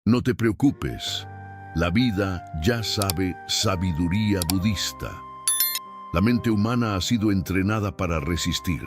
No te preocupes, la vida ya sabe sabiduría budista. La mente humana ha sido entrenada para resistir.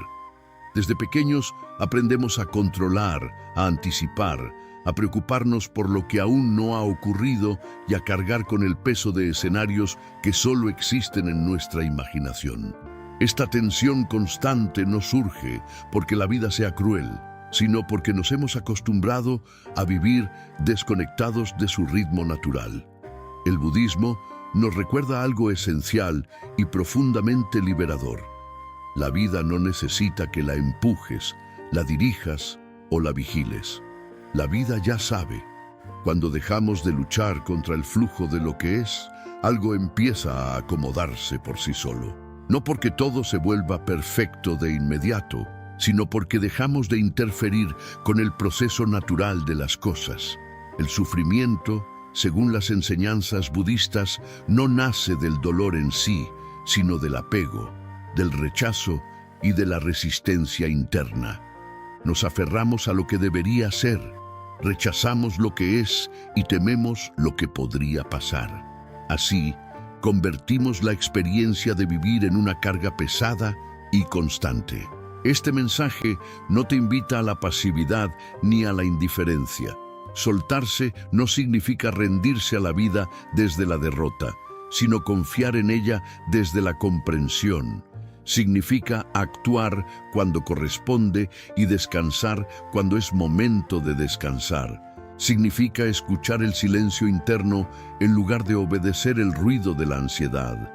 Desde pequeños aprendemos a controlar, a anticipar, a preocuparnos por lo que aún no ha ocurrido y a cargar con el peso de escenarios que solo existen en nuestra imaginación. Esta tensión constante no surge porque la vida sea cruel, sino porque nos hemos acostumbrado a vivir desconectados de su ritmo natural. El budismo nos recuerda algo esencial y profundamente liberador. La vida no necesita que la empujes, la dirijas o la vigiles. La vida ya sabe. Cuando dejamos de luchar contra el flujo de lo que es, algo empieza a acomodarse por sí solo. No porque todo se vuelva perfecto de inmediato, sino porque dejamos de interferir con el proceso natural de las cosas. El sufrimiento, según las enseñanzas budistas, no nace del dolor en sí, sino del apego, del rechazo y de la resistencia interna. Nos aferramos a lo que debería ser, rechazamos lo que es y tememos lo que podría pasar. Así, convertimos la experiencia de vivir en una carga pesada y constante. Este mensaje no te invita a la pasividad ni a la indiferencia. Soltarse no significa rendirse a la vida desde la derrota, sino confiar en ella desde la comprensión. Significa actuar cuando corresponde y descansar cuando es momento de descansar. Significa escuchar el silencio interno en lugar de obedecer el ruido de la ansiedad.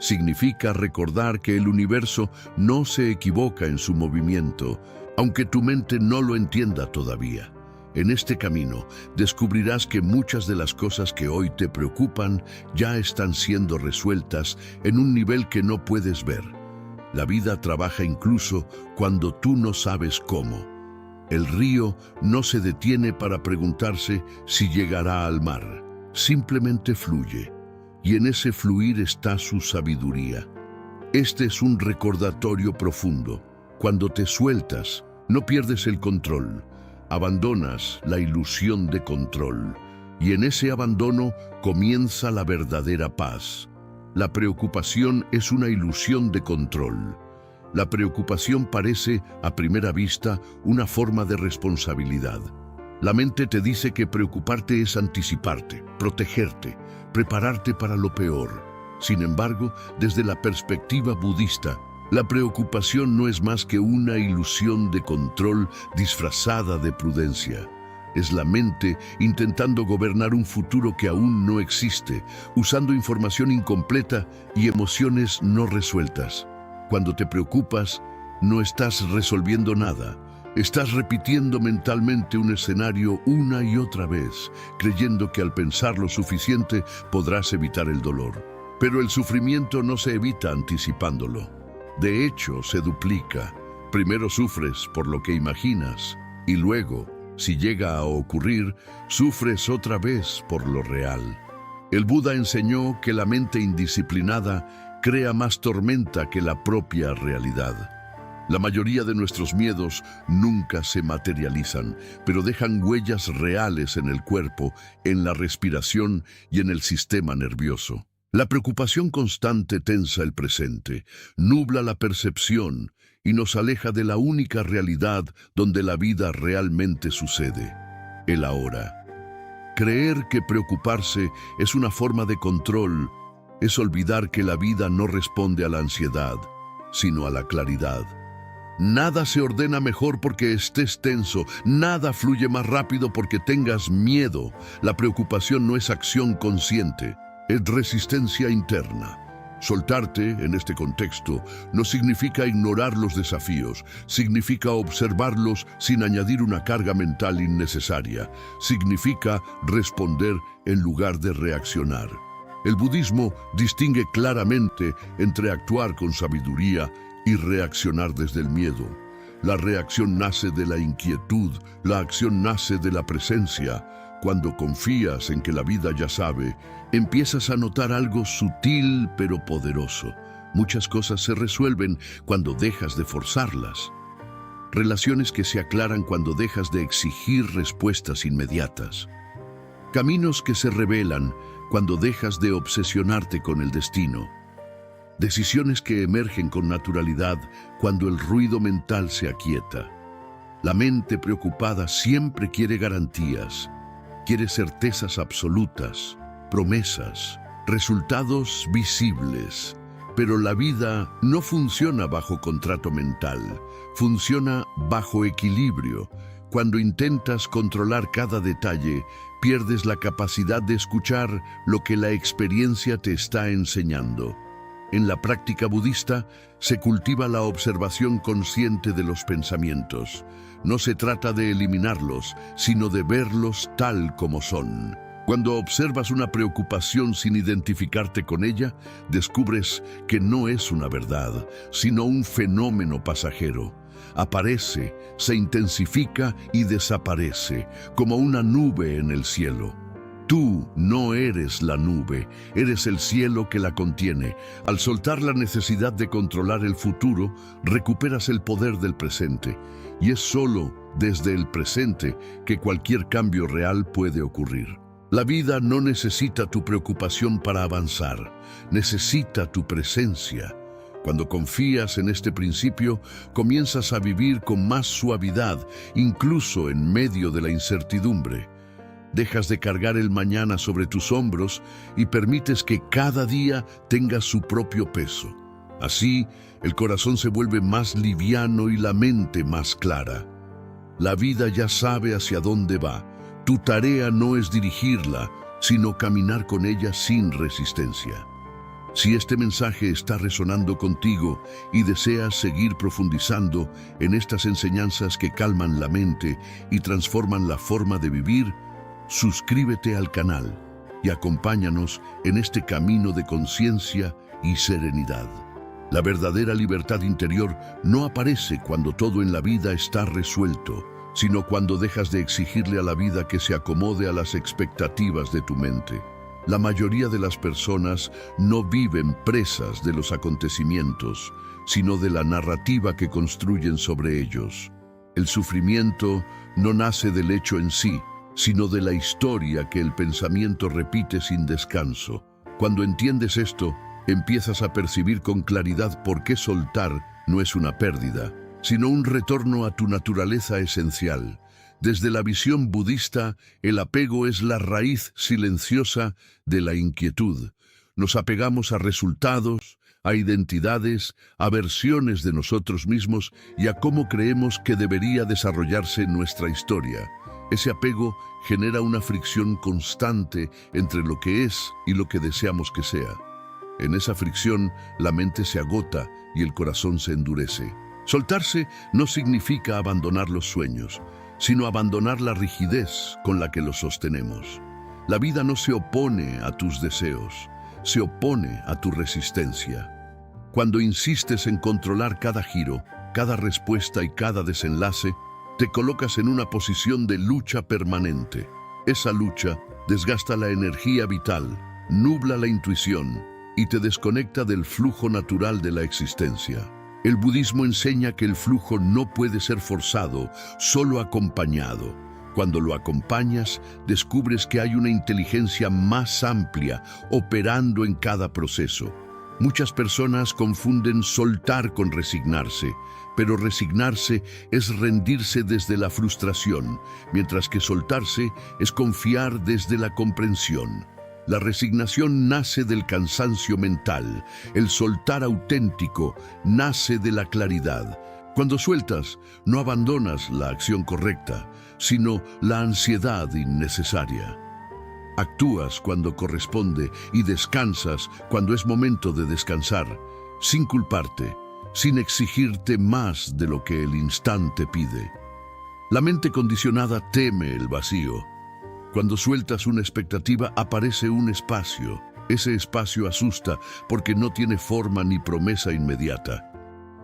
Significa recordar que el universo no se equivoca en su movimiento, aunque tu mente no lo entienda todavía. En este camino descubrirás que muchas de las cosas que hoy te preocupan ya están siendo resueltas en un nivel que no puedes ver. La vida trabaja incluso cuando tú no sabes cómo. El río no se detiene para preguntarse si llegará al mar. Simplemente fluye. Y en ese fluir está su sabiduría. Este es un recordatorio profundo. Cuando te sueltas, no pierdes el control. Abandonas la ilusión de control. Y en ese abandono comienza la verdadera paz. La preocupación es una ilusión de control. La preocupación parece, a primera vista, una forma de responsabilidad. La mente te dice que preocuparte es anticiparte, protegerte, prepararte para lo peor. Sin embargo, desde la perspectiva budista, la preocupación no es más que una ilusión de control disfrazada de prudencia. Es la mente intentando gobernar un futuro que aún no existe, usando información incompleta y emociones no resueltas. Cuando te preocupas, no estás resolviendo nada. Estás repitiendo mentalmente un escenario una y otra vez, creyendo que al pensar lo suficiente podrás evitar el dolor. Pero el sufrimiento no se evita anticipándolo. De hecho, se duplica. Primero sufres por lo que imaginas y luego, si llega a ocurrir, sufres otra vez por lo real. El Buda enseñó que la mente indisciplinada crea más tormenta que la propia realidad. La mayoría de nuestros miedos nunca se materializan, pero dejan huellas reales en el cuerpo, en la respiración y en el sistema nervioso. La preocupación constante tensa el presente, nubla la percepción y nos aleja de la única realidad donde la vida realmente sucede, el ahora. Creer que preocuparse es una forma de control es olvidar que la vida no responde a la ansiedad, sino a la claridad. Nada se ordena mejor porque estés tenso, nada fluye más rápido porque tengas miedo. La preocupación no es acción consciente, es resistencia interna. Soltarte, en este contexto, no significa ignorar los desafíos, significa observarlos sin añadir una carga mental innecesaria, significa responder en lugar de reaccionar. El budismo distingue claramente entre actuar con sabiduría y reaccionar desde el miedo. La reacción nace de la inquietud, la acción nace de la presencia. Cuando confías en que la vida ya sabe, empiezas a notar algo sutil pero poderoso. Muchas cosas se resuelven cuando dejas de forzarlas. Relaciones que se aclaran cuando dejas de exigir respuestas inmediatas. Caminos que se revelan cuando dejas de obsesionarte con el destino. Decisiones que emergen con naturalidad cuando el ruido mental se aquieta. La mente preocupada siempre quiere garantías, quiere certezas absolutas, promesas, resultados visibles. Pero la vida no funciona bajo contrato mental, funciona bajo equilibrio. Cuando intentas controlar cada detalle, pierdes la capacidad de escuchar lo que la experiencia te está enseñando. En la práctica budista se cultiva la observación consciente de los pensamientos. No se trata de eliminarlos, sino de verlos tal como son. Cuando observas una preocupación sin identificarte con ella, descubres que no es una verdad, sino un fenómeno pasajero. Aparece, se intensifica y desaparece, como una nube en el cielo. Tú no eres la nube, eres el cielo que la contiene. Al soltar la necesidad de controlar el futuro, recuperas el poder del presente. Y es solo desde el presente que cualquier cambio real puede ocurrir. La vida no necesita tu preocupación para avanzar, necesita tu presencia. Cuando confías en este principio, comienzas a vivir con más suavidad, incluso en medio de la incertidumbre. Dejas de cargar el mañana sobre tus hombros y permites que cada día tenga su propio peso. Así, el corazón se vuelve más liviano y la mente más clara. La vida ya sabe hacia dónde va. Tu tarea no es dirigirla, sino caminar con ella sin resistencia. Si este mensaje está resonando contigo y deseas seguir profundizando en estas enseñanzas que calman la mente y transforman la forma de vivir, suscríbete al canal y acompáñanos en este camino de conciencia y serenidad. La verdadera libertad interior no aparece cuando todo en la vida está resuelto, sino cuando dejas de exigirle a la vida que se acomode a las expectativas de tu mente. La mayoría de las personas no viven presas de los acontecimientos, sino de la narrativa que construyen sobre ellos. El sufrimiento no nace del hecho en sí, sino de la historia que el pensamiento repite sin descanso. Cuando entiendes esto, empiezas a percibir con claridad por qué soltar no es una pérdida, sino un retorno a tu naturaleza esencial. Desde la visión budista, el apego es la raíz silenciosa de la inquietud. Nos apegamos a resultados, a identidades, a versiones de nosotros mismos y a cómo creemos que debería desarrollarse nuestra historia. Ese apego genera una fricción constante entre lo que es y lo que deseamos que sea. En esa fricción, la mente se agota y el corazón se endurece. Soltarse no significa abandonar los sueños, sino abandonar la rigidez con la que los sostenemos. La vida no se opone a tus deseos, se opone a tu resistencia. Cuando insistes en controlar cada giro, cada respuesta y cada desenlace, te colocas en una posición de lucha permanente. Esa lucha desgasta la energía vital, nubla la intuición y te desconecta del flujo natural de la existencia. El budismo enseña que el flujo no puede ser forzado, solo acompañado. Cuando lo acompañas, descubres que hay una inteligencia más amplia operando en cada proceso. Muchas personas confunden soltar con resignarse, pero resignarse es rendirse desde la frustración, mientras que soltarse es confiar desde la comprensión. La resignación nace del cansancio mental, el soltar auténtico nace de la claridad. Cuando sueltas, no abandonas la acción correcta, sino la ansiedad innecesaria. Actúas cuando corresponde y descansas cuando es momento de descansar, sin culparte, sin exigirte más de lo que el instante pide. La mente condicionada teme el vacío. Cuando sueltas una expectativa, aparece un espacio. Ese espacio asusta porque no tiene forma ni promesa inmediata.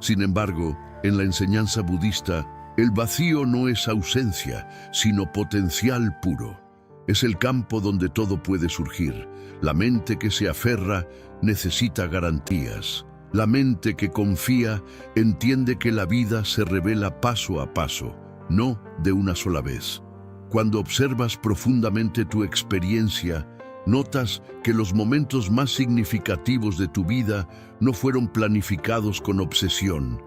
Sin embargo, en la enseñanza budista, el vacío no es ausencia, sino potencial puro. Es el campo donde todo puede surgir. La mente que se aferra necesita garantías. La mente que confía entiende que la vida se revela paso a paso, no de una sola vez. Cuando observas profundamente tu experiencia, notas que los momentos más significativos de tu vida no fueron planificados con obsesión.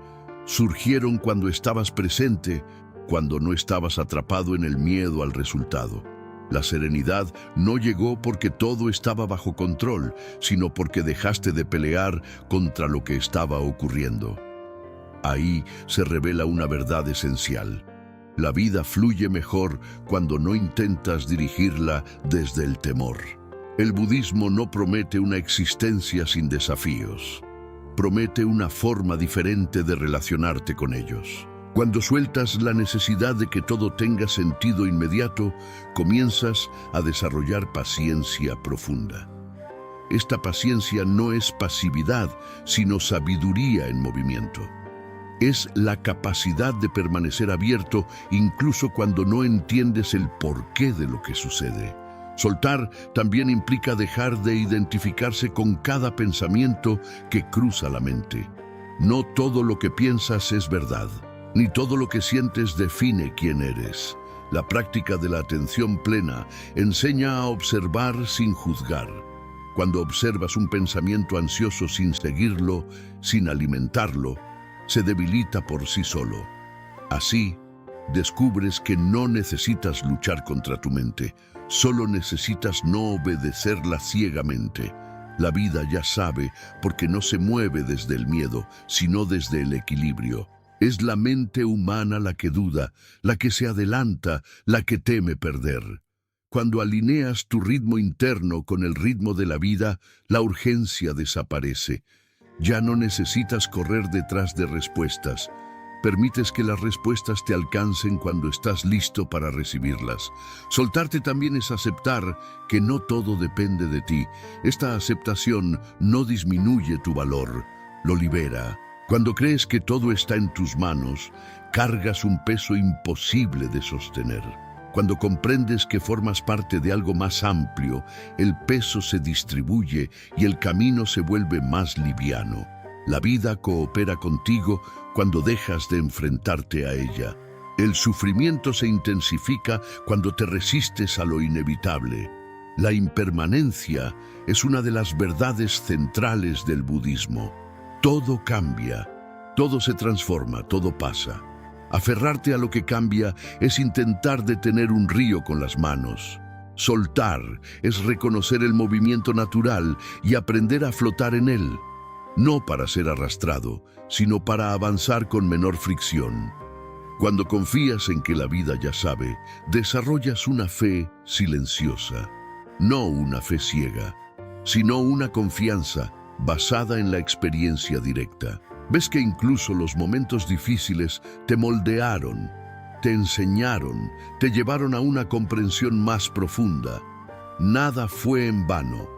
Surgieron cuando estabas presente, cuando no estabas atrapado en el miedo al resultado. La serenidad no llegó porque todo estaba bajo control, sino porque dejaste de pelear contra lo que estaba ocurriendo. Ahí se revela una verdad esencial. La vida fluye mejor cuando no intentas dirigirla desde el temor. El budismo no promete una existencia sin desafíos. Promete una forma diferente de relacionarte con ellos. Cuando sueltas la necesidad de que todo tenga sentido inmediato, comienzas a desarrollar paciencia profunda. Esta paciencia no es pasividad, sino sabiduría en movimiento. Es la capacidad de permanecer abierto incluso cuando no entiendes el porqué de lo que sucede. Soltar también implica dejar de identificarse con cada pensamiento que cruza la mente. No todo lo que piensas es verdad, ni todo lo que sientes define quién eres. La práctica de la atención plena enseña a observar sin juzgar. Cuando observas un pensamiento ansioso sin seguirlo, sin alimentarlo, se debilita por sí solo. Así, descubres que no necesitas luchar contra tu mente, solo necesitas no obedecerla ciegamente. La vida ya sabe porque no se mueve desde el miedo, sino desde el equilibrio. Es la mente humana la que duda, la que se adelanta, la que teme perder. Cuando alineas tu ritmo interno con el ritmo de la vida, la urgencia desaparece. Ya no necesitas correr detrás de respuestas. Permites que las respuestas te alcancen cuando estás listo para recibirlas. Soltarte también es aceptar que no todo depende de ti. Esta aceptación no disminuye tu valor, lo libera. Cuando crees que todo está en tus manos, cargas un peso imposible de sostener. Cuando comprendes que formas parte de algo más amplio, el peso se distribuye y el camino se vuelve más liviano. La vida coopera contigo cuando dejas de enfrentarte a ella. El sufrimiento se intensifica cuando te resistes a lo inevitable. La impermanencia es una de las verdades centrales del budismo. Todo cambia, todo se transforma, todo pasa. Aferrarte a lo que cambia es intentar detener un río con las manos. Soltar es reconocer el movimiento natural y aprender a flotar en él. No para ser arrastrado, sino para avanzar con menor fricción. Cuando confías en que la vida ya sabe, desarrollas una fe silenciosa. No una fe ciega, sino una confianza basada en la experiencia directa. Ves que incluso los momentos difíciles te moldearon, te enseñaron, te llevaron a una comprensión más profunda. Nada fue en vano.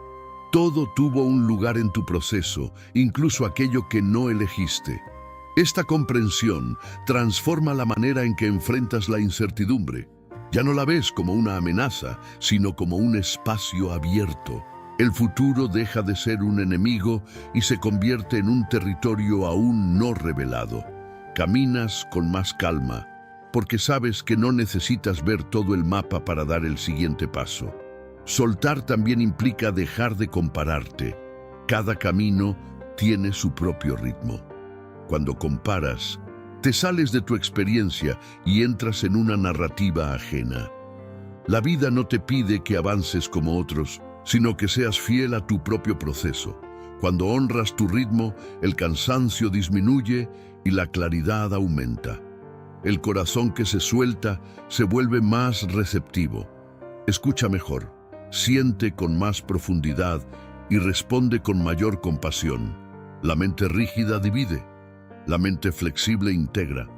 Todo tuvo un lugar en tu proceso, incluso aquello que no elegiste. Esta comprensión transforma la manera en que enfrentas la incertidumbre. Ya no la ves como una amenaza, sino como un espacio abierto. El futuro deja de ser un enemigo y se convierte en un territorio aún no revelado. Caminas con más calma, porque sabes que no necesitas ver todo el mapa para dar el siguiente paso. Soltar también implica dejar de compararte. Cada camino tiene su propio ritmo. Cuando comparas, te sales de tu experiencia y entras en una narrativa ajena. La vida no te pide que avances como otros, sino que seas fiel a tu propio proceso. Cuando honras tu ritmo, el cansancio disminuye y la claridad aumenta. El corazón que se suelta se vuelve más receptivo. Escucha mejor, siente con más profundidad y responde con mayor compasión. La mente rígida divide, la mente flexible integra.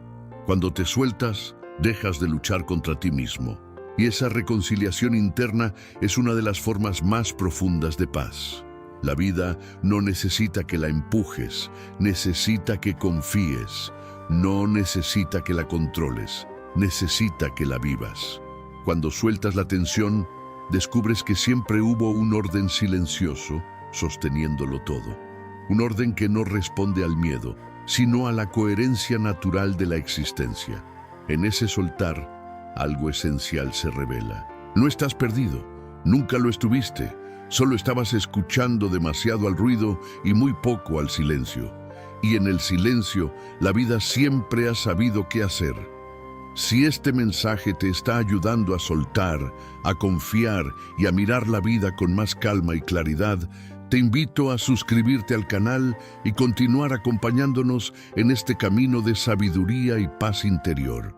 Cuando te sueltas, dejas de luchar contra ti mismo. Y esa reconciliación interna es una de las formas más profundas de paz. La vida no necesita que la empujes, necesita que confíes. No necesita que la controles, necesita que la vivas. Cuando sueltas la tensión, descubres que siempre hubo un orden silencioso sosteniéndolo todo. Un orden que no responde al miedo, sino a la coherencia natural de la existencia. En ese soltar, algo esencial se revela. No estás perdido, nunca lo estuviste, solo estabas escuchando demasiado al ruido y muy poco al silencio. Y en el silencio, la vida siempre ha sabido qué hacer. Si este mensaje te está ayudando a soltar, a confiar y a mirar la vida con más calma y claridad, te invito a suscribirte al canal y continuar acompañándonos en este camino de sabiduría y paz interior.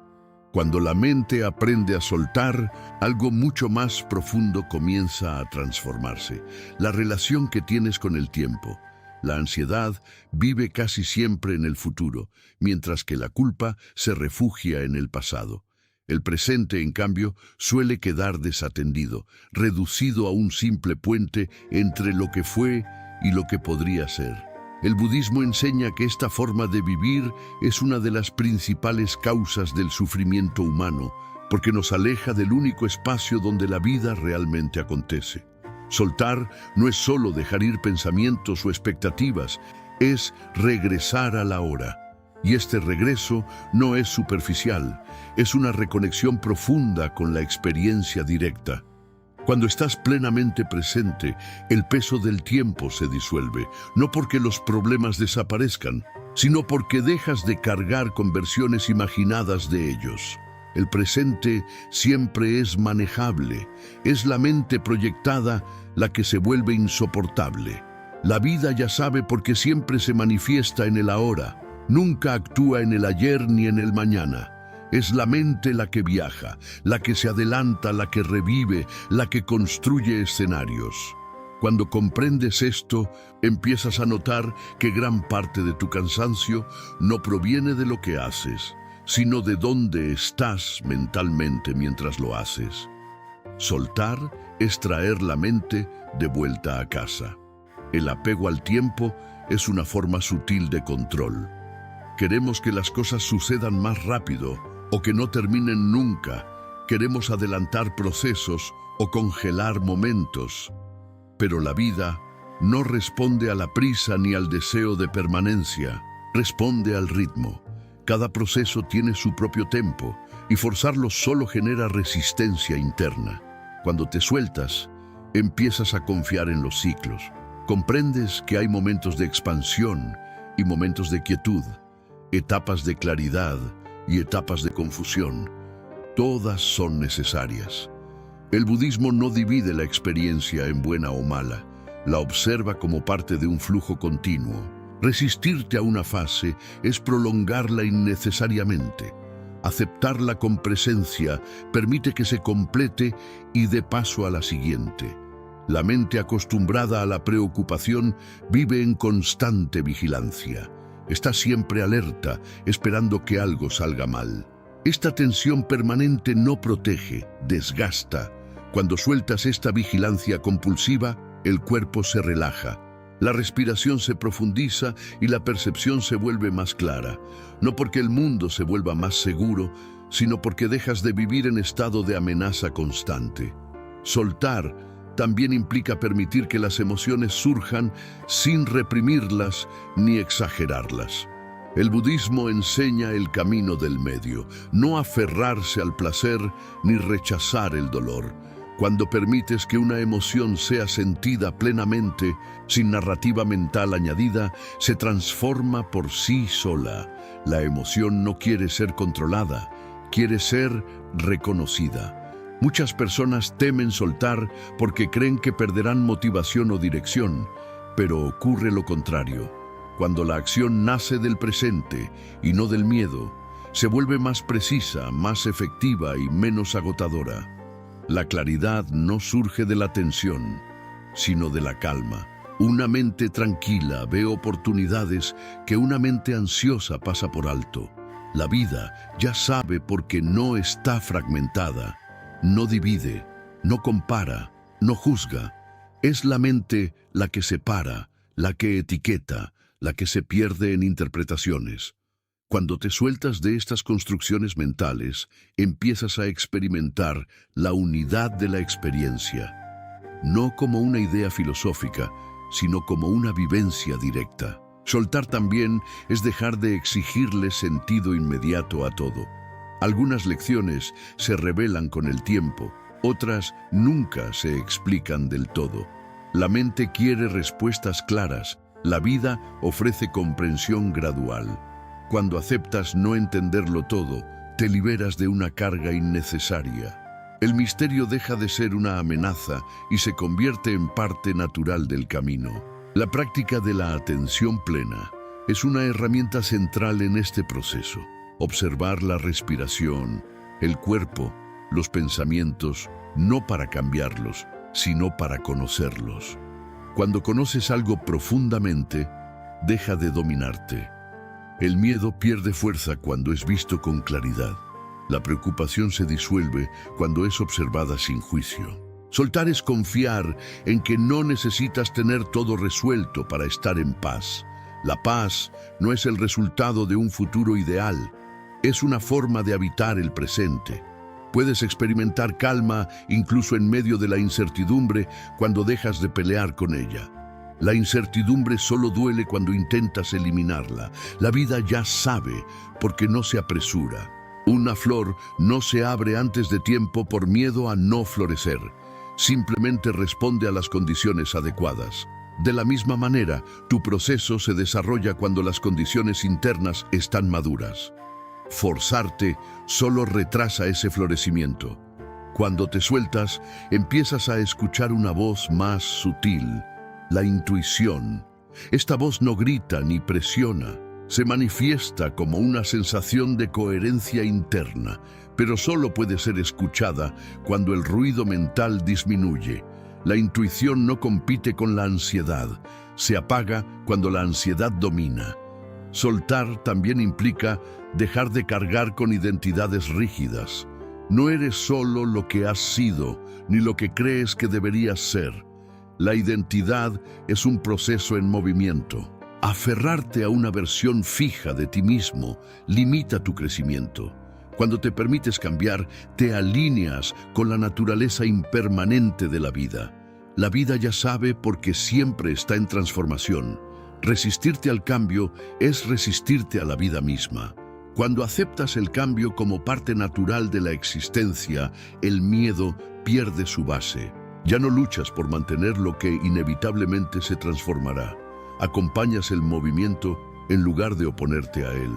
Cuando la mente aprende a soltar, algo mucho más profundo comienza a transformarse. La relación que tienes con el tiempo. La ansiedad vive casi siempre en el futuro, mientras que la culpa se refugia en el pasado. El presente, en cambio, suele quedar desatendido, reducido a un simple puente entre lo que fue y lo que podría ser. El budismo enseña que esta forma de vivir es una de las principales causas del sufrimiento humano, porque nos aleja del único espacio donde la vida realmente acontece. Soltar no es solo dejar ir pensamientos o expectativas, es regresar a la hora. Y este regreso no es superficial, es una reconexión profunda con la experiencia directa. Cuando estás plenamente presente, el peso del tiempo se disuelve, no porque los problemas desaparezcan, sino porque dejas de cargar con versiones imaginadas de ellos. El presente siempre es manejable, es la mente proyectada la que se vuelve insoportable. La vida ya sabe porque siempre se manifiesta en el ahora, nunca actúa en el ayer ni en el mañana. Es la mente la que viaja, la que se adelanta, la que revive, la que construye escenarios. Cuando comprendes esto, empiezas a notar que gran parte de tu cansancio no proviene de lo que haces, sino de dónde estás mentalmente mientras lo haces. Soltar es traer la mente de vuelta a casa. El apego al tiempo es una forma sutil de control. Queremos que las cosas sucedan más rápido o que no terminen nunca. Queremos adelantar procesos o congelar momentos. Pero la vida no responde a la prisa ni al deseo de permanencia, responde al ritmo. Cada proceso tiene su propio tempo y forzarlo solo genera resistencia interna. Cuando te sueltas, empiezas a confiar en los ciclos. Comprendes que hay momentos de expansión y momentos de quietud, etapas de claridad y etapas de confusión. Todas son necesarias. El budismo no divide la experiencia en buena o mala, la observa como parte de un flujo continuo. Resistirte a una fase es prolongarla innecesariamente. Aceptarla con presencia permite que se complete y dé paso a la siguiente. La mente acostumbrada a la preocupación vive en constante vigilancia. Está siempre alerta, esperando que algo salga mal. Esta tensión permanente no protege, desgasta. Cuando sueltas esta vigilancia compulsiva, el cuerpo se relaja. La respiración se profundiza y la percepción se vuelve más clara. No porque el mundo se vuelva más seguro, sino porque dejas de vivir en estado de amenaza constante. Soltar también implica permitir que las emociones surjan sin reprimirlas ni exagerarlas. El budismo enseña el camino del medio, no aferrarse al placer ni rechazar el dolor. Cuando permites que una emoción sea sentida plenamente, sin narrativa mental añadida, se transforma por sí sola. La emoción no quiere ser controlada, quiere ser reconocida. Muchas personas temen soltar porque creen que perderán motivación o dirección, pero ocurre lo contrario. Cuando la acción nace del presente y no del miedo, se vuelve más precisa, más efectiva y menos agotadora. La claridad no surge de la tensión, sino de la calma. Una mente tranquila ve oportunidades que una mente ansiosa pasa por alto. La vida ya sabe porque no está fragmentada, no divide, no compara, no juzga. Es la mente la que separa, la que etiqueta, la que se pierde en interpretaciones. Cuando te sueltas de estas construcciones mentales, empiezas a experimentar la unidad de la experiencia, no como una idea filosófica, sino como una vivencia directa. Soltar también es dejar de exigirle sentido inmediato a todo. Algunas lecciones se revelan con el tiempo, otras nunca se explican del todo. La mente quiere respuestas claras, la vida ofrece comprensión gradual. Cuando aceptas no entenderlo todo, te liberas de una carga innecesaria. El misterio deja de ser una amenaza y se convierte en parte natural del camino. La práctica de la atención plena es una herramienta central en este proceso. Observar la respiración, el cuerpo, los pensamientos, no para cambiarlos, sino para conocerlos. Cuando conoces algo profundamente, deja de dominarte. El miedo pierde fuerza cuando es visto con claridad. La preocupación se disuelve cuando es observada sin juicio. Soltar es confiar en que no necesitas tener todo resuelto para estar en paz. La paz no es el resultado de un futuro ideal, es una forma de habitar el presente. Puedes experimentar calma incluso en medio de la incertidumbre cuando dejas de pelear con ella. La incertidumbre solo duele cuando intentas eliminarla. La vida ya sabe porque no se apresura. Una flor no se abre antes de tiempo por miedo a no florecer. Simplemente responde a las condiciones adecuadas. De la misma manera, tu proceso se desarrolla cuando las condiciones internas están maduras. Forzarte solo retrasa ese florecimiento. Cuando te sueltas, empiezas a escuchar una voz más sutil, la intuición. Esta voz no grita ni presiona. Se manifiesta como una sensación de coherencia interna, pero solo puede ser escuchada cuando el ruido mental disminuye. La intuición no compite con la ansiedad, se apaga cuando la ansiedad domina. Soltar también implica dejar de cargar con identidades rígidas. No eres solo lo que has sido, ni lo que crees que deberías ser. La identidad es un proceso en movimiento. Aferrarte a una versión fija de ti mismo limita tu crecimiento. Cuando te permites cambiar, te alineas con la naturaleza impermanente de la vida. La vida ya sabe porque siempre está en transformación. Resistirte al cambio es resistirte a la vida misma. Cuando aceptas el cambio como parte natural de la existencia, el miedo pierde su base. Ya no luchas por mantener lo que inevitablemente se transformará. Acompañas el movimiento en lugar de oponerte a él.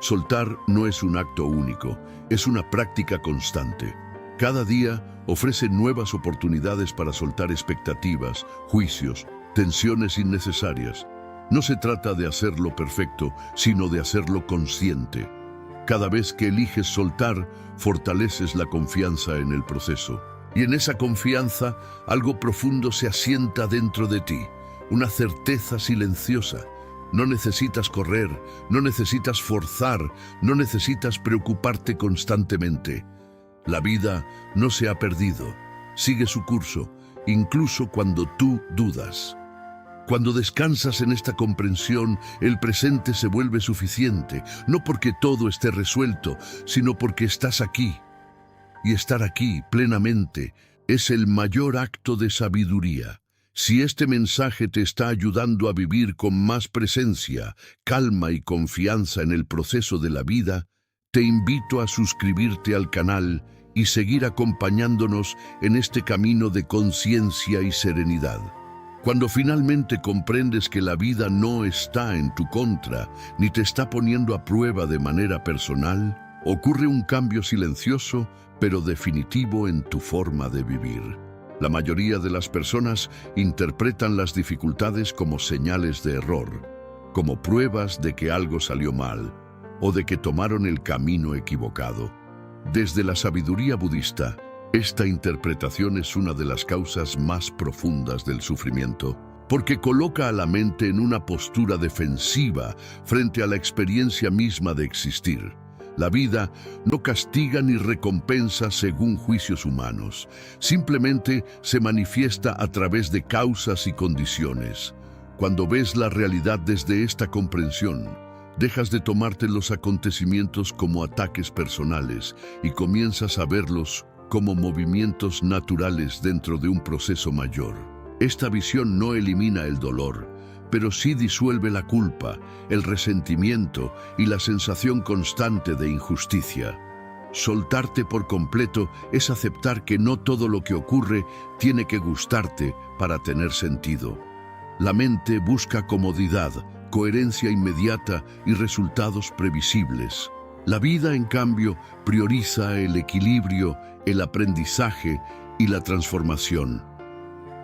Soltar no es un acto único, es una práctica constante. Cada día ofrece nuevas oportunidades para soltar expectativas, juicios, tensiones innecesarias. No se trata de hacerlo perfecto, sino de hacerlo consciente. Cada vez que eliges soltar, fortaleces la confianza en el proceso. Y en esa confianza, algo profundo se asienta dentro de ti. Una certeza silenciosa. No necesitas correr, no necesitas forzar, no necesitas preocuparte constantemente. La vida no se ha perdido, sigue su curso, incluso cuando tú dudas. Cuando descansas en esta comprensión, el presente se vuelve suficiente, no porque todo esté resuelto, sino porque estás aquí. Y estar aquí plenamente es el mayor acto de sabiduría. Si este mensaje te está ayudando a vivir con más presencia, calma y confianza en el proceso de la vida, te invito a suscribirte al canal y seguir acompañándonos en este camino de conciencia y serenidad. Cuando finalmente comprendes que la vida no está en tu contra, ni te está poniendo a prueba de manera personal, ocurre un cambio silencioso, pero definitivo en tu forma de vivir. La mayoría de las personas interpretan las dificultades como señales de error, como pruebas de que algo salió mal o de que tomaron el camino equivocado. Desde la sabiduría budista, esta interpretación es una de las causas más profundas del sufrimiento, porque coloca a la mente en una postura defensiva frente a la experiencia misma de existir. La vida no castiga ni recompensa según juicios humanos, simplemente se manifiesta a través de causas y condiciones. Cuando ves la realidad desde esta comprensión, dejas de tomarte los acontecimientos como ataques personales y comienzas a verlos como movimientos naturales dentro de un proceso mayor. Esta visión no elimina el dolor, pero sí disuelve la culpa, el resentimiento y la sensación constante de injusticia. Soltarte por completo es aceptar que no todo lo que ocurre tiene que gustarte para tener sentido. La mente busca comodidad, coherencia inmediata y resultados previsibles. La vida, en cambio, prioriza el equilibrio, el aprendizaje y la transformación.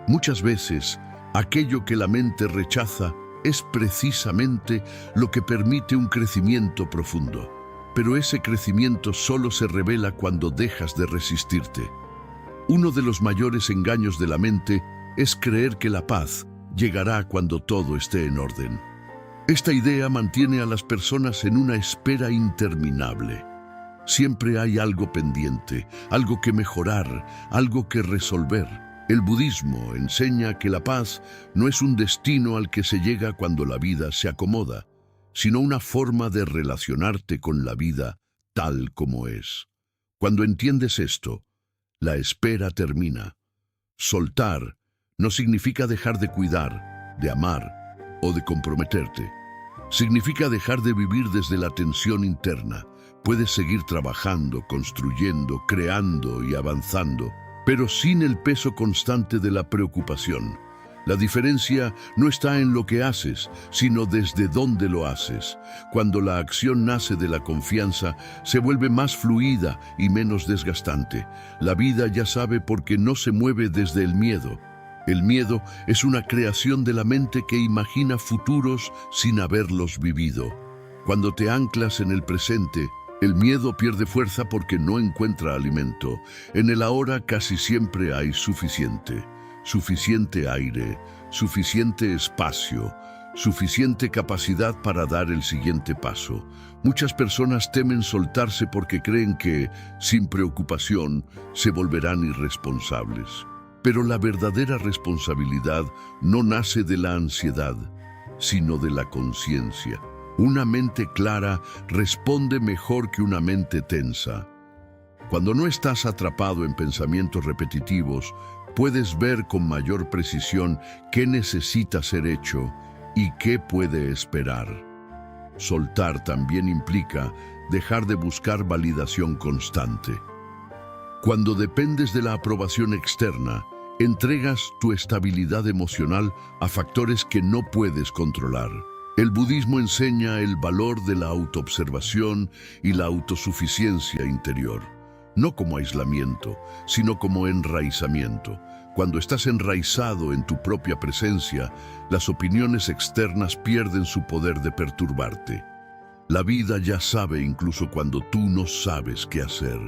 Muchas veces, aquello que la mente rechaza es precisamente lo que permite un crecimiento profundo. Pero ese crecimiento solo se revela cuando dejas de resistirte. Uno de los mayores engaños de la mente es creer que la paz llegará cuando todo esté en orden. Esta idea mantiene a las personas en una espera interminable. Siempre hay algo pendiente, algo que mejorar, algo que resolver. El budismo enseña que la paz no es un destino al que se llega cuando la vida se acomoda, sino una forma de relacionarte con la vida tal como es. Cuando entiendes esto, la espera termina. Soltar no significa dejar de cuidar, de amar o de comprometerte. Significa dejar de vivir desde la tensión interna. Puedes seguir trabajando, construyendo, creando y avanzando, pero sin el peso constante de la preocupación. La diferencia no está en lo que haces, sino desde dónde lo haces. Cuando la acción nace de la confianza, se vuelve más fluida y menos desgastante. La vida ya sabe porque no se mueve desde el miedo. El miedo es una creación de la mente que imagina futuros sin haberlos vivido. Cuando te anclas en el presente, el miedo pierde fuerza porque no encuentra alimento. En el ahora casi siempre hay suficiente aire, suficiente espacio, suficiente capacidad para dar el siguiente paso. Muchas personas temen soltarse porque creen que, sin preocupación, se volverán irresponsables. Pero la verdadera responsabilidad no nace de la ansiedad, sino de la conciencia. Una mente clara responde mejor que una mente tensa. Cuando no estás atrapado en pensamientos repetitivos, puedes ver con mayor precisión qué necesita ser hecho y qué puede esperar. Soltar también implica dejar de buscar validación constante. Cuando dependes de la aprobación externa, entregas tu estabilidad emocional a factores que no puedes controlar. El budismo enseña el valor de la autoobservación y la autosuficiencia interior, no como aislamiento, sino como enraizamiento. Cuando estás enraizado en tu propia presencia, las opiniones externas pierden su poder de perturbarte. La vida ya sabe incluso cuando tú no sabes qué hacer.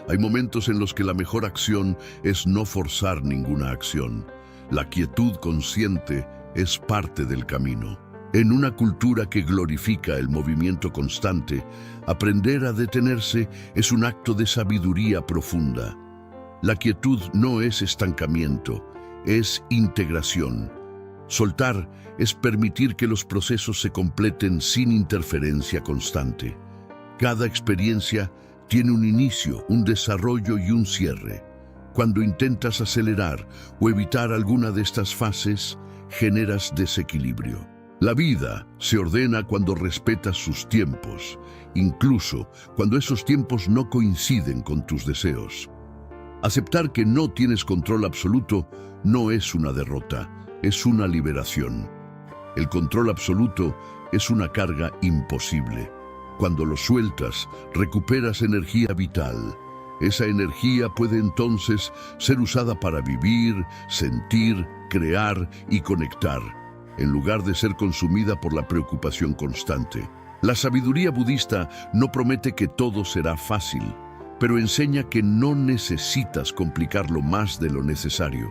Hay momentos en los que la mejor acción es no forzar ninguna acción. La quietud consciente es parte del camino. En una cultura que glorifica el movimiento constante, aprender a detenerse es un acto de sabiduría profunda. La quietud no es estancamiento, es integración. Soltar es permitir que los procesos se completen sin interferencia constante. Cada experiencia tiene un inicio, un desarrollo y un cierre. Cuando intentas acelerar o evitar alguna de estas fases, generas desequilibrio. La vida se ordena cuando respetas sus tiempos, incluso cuando esos tiempos no coinciden con tus deseos. Aceptar que no tienes control absoluto no es una derrota, es una liberación. El control absoluto es una carga imposible. Cuando lo sueltas, recuperas energía vital. Esa energía puede entonces ser usada para vivir, sentir, crear y conectar, en lugar de ser consumida por la preocupación constante. La sabiduría budista no promete que todo será fácil, pero enseña que no necesitas complicarlo más de lo necesario.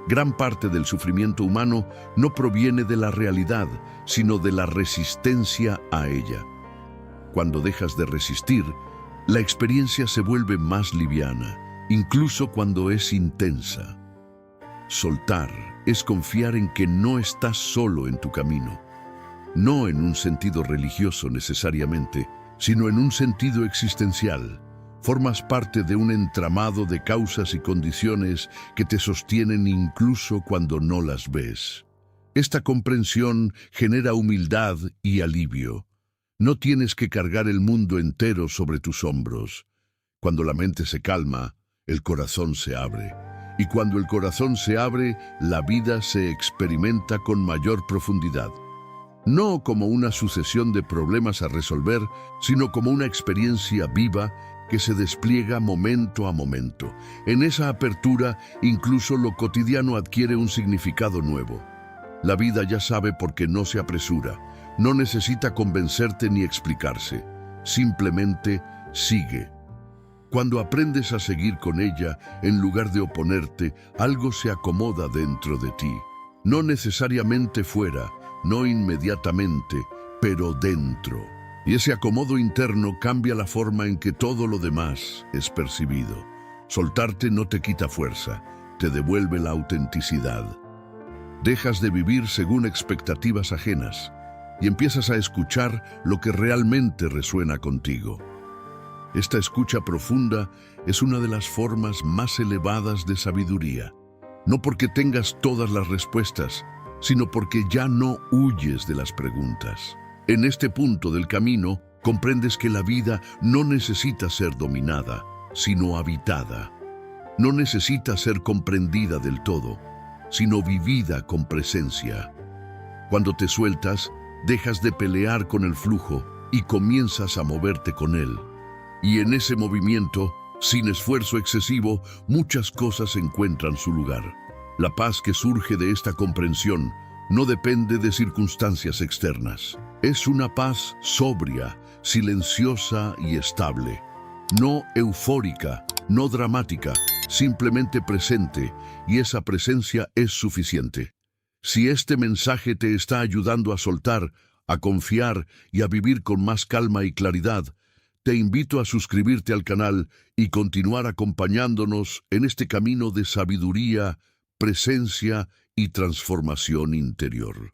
Gran parte del sufrimiento humano no proviene de la realidad, sino de la resistencia a ella. Cuando dejas de resistir, la experiencia se vuelve más liviana, incluso cuando es intensa. Soltar es confiar en que no estás solo en tu camino, no en un sentido religioso necesariamente, sino en un sentido existencial. Formas parte de un entramado de causas y condiciones que te sostienen incluso cuando no las ves. Esta comprensión genera humildad y alivio. No tienes que cargar el mundo entero sobre tus hombros. Cuando la mente se calma, el corazón se abre. Y cuando el corazón se abre, la vida se experimenta con mayor profundidad. No como una sucesión de problemas a resolver, sino como una experiencia viva que se despliega momento a momento. En esa apertura, incluso lo cotidiano adquiere un significado nuevo. La vida ya sabe porque no se apresura, no necesita convencerte ni explicarse, simplemente sigue. Cuando aprendes a seguir con ella, en lugar de oponerte, algo se acomoda dentro de ti. No necesariamente fuera, no inmediatamente, pero dentro. Y ese acomodo interno cambia la forma en que todo lo demás es percibido. Soltarte no te quita fuerza, te devuelve la autenticidad. Dejas de vivir según expectativas ajenas y empiezas a escuchar lo que realmente resuena contigo. Esta escucha profunda es una de las formas más elevadas de sabiduría. No porque tengas todas las respuestas, sino porque ya no huyes de las preguntas. En este punto del camino, comprendes que la vida no necesita ser dominada, sino habitada. No necesita ser comprendida del todo, sino vivida con presencia. Cuando te sueltas, dejas de pelear con el flujo y comienzas a moverte con él. Y en ese movimiento, sin esfuerzo excesivo, muchas cosas encuentran su lugar. La paz que surge de esta comprensión no depende de circunstancias externas. Es una paz sobria, silenciosa y estable. No eufórica, no dramática, simplemente presente, y esa presencia es suficiente. Si este mensaje te está ayudando a soltar, a confiar y a vivir con más calma y claridad, te invito a suscribirte al canal y continuar acompañándonos en este camino de sabiduría, presencia y transformación interior.